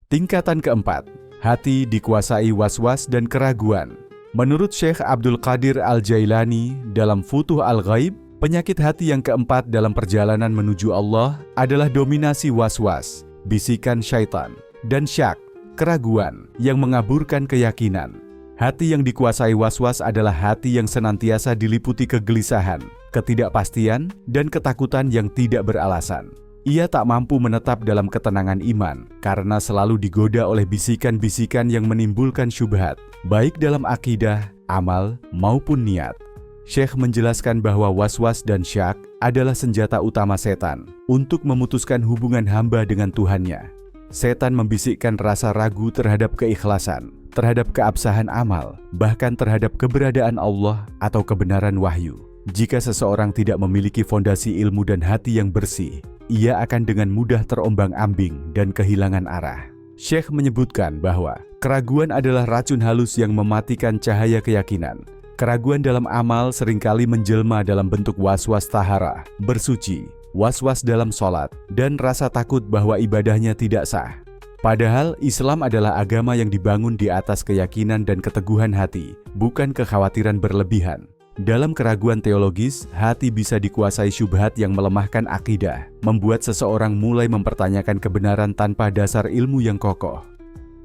Tingkatan keempat, hati dikuasai was-was dan keraguan. Menurut Syekh Abdul Qadir Al-Jailani dalam Futuh Al-Ghaib, penyakit hati yang keempat dalam perjalanan menuju Allah adalah dominasi was-was, bisikan syaitan, dan syak, keraguan yang mengaburkan keyakinan. Hati yang dikuasai was-was adalah hati yang senantiasa diliputi kegelisahan, ketidakpastian, dan ketakutan yang tidak beralasan. Ia tak mampu menetap dalam ketenangan iman karena selalu digoda oleh bisikan-bisikan yang menimbulkan syubhat, baik dalam akidah, amal, maupun niat. Syekh menjelaskan bahwa was-was dan syak adalah senjata utama setan untuk memutuskan hubungan hamba dengan Tuhannya. Setan membisikkan rasa ragu terhadap keikhlasan, terhadap keabsahan amal, bahkan terhadap keberadaan Allah atau kebenaran wahyu. Jika seseorang tidak memiliki fondasi ilmu dan hati yang bersih, ia akan dengan mudah terombang-ambing dan kehilangan arah. Syekh menyebutkan bahwa keraguan adalah racun halus yang mematikan cahaya keyakinan. Keraguan dalam amal seringkali menjelma dalam bentuk was-was taharah, bersuci, was-was dalam sholat, dan rasa takut bahwa ibadahnya tidak sah. Padahal Islam adalah agama yang dibangun di atas keyakinan dan keteguhan hati, bukan kekhawatiran berlebihan. Dalam keraguan teologis, hati bisa dikuasai syubhat yang melemahkan akidah, membuat seseorang mulai mempertanyakan kebenaran tanpa dasar ilmu yang kokoh.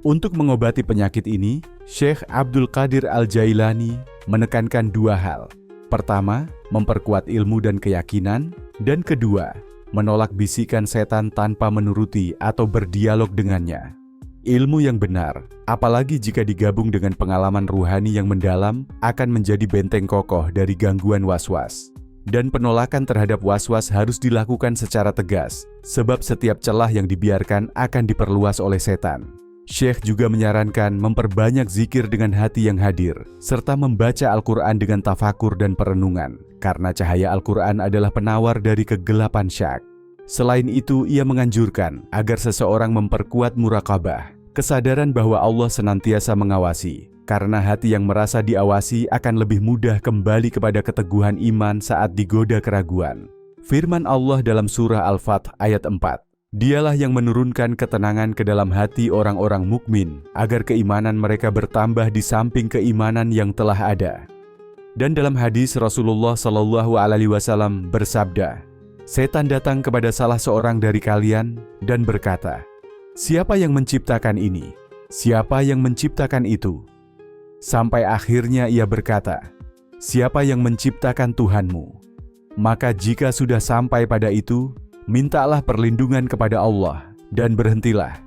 Untuk mengobati penyakit ini, Syekh Abdul Qadir Al-Jailani menekankan dua hal. Pertama, memperkuat ilmu dan keyakinan, dan kedua, menolak bisikan setan tanpa menuruti atau berdialog dengannya. Ilmu yang benar, apalagi jika digabung dengan pengalaman ruhani yang mendalam, akan menjadi benteng kokoh dari gangguan was-was. Dan penolakan terhadap was-was harus dilakukan secara tegas, sebab setiap celah yang dibiarkan akan diperluas oleh setan. Syekh juga menyarankan memperbanyak zikir dengan hati yang hadir, serta membaca Al-Quran dengan tafakur dan perenungan, karena cahaya Al-Quran adalah penawar dari kegelapan syak. Selain itu, ia menganjurkan agar seseorang memperkuat muraqabah, kesadaran bahwa Allah senantiasa mengawasi, karena hati yang merasa diawasi akan lebih mudah kembali kepada keteguhan iman saat digoda keraguan. Firman Allah dalam surah Al-Fath ayat 4, "Dialah yang menurunkan ketenangan ke dalam hati orang-orang mukmin, agar keimanan mereka bertambah di samping keimanan yang telah ada." Dan dalam hadis Rasulullah SAW bersabda, "Setan datang kepada salah seorang dari kalian dan berkata, 'Siapa yang menciptakan ini? Siapa yang menciptakan itu?' Sampai akhirnya ia berkata, 'Siapa yang menciptakan Tuhanmu?' Maka jika sudah sampai pada itu, mintalah perlindungan kepada Allah dan berhentilah.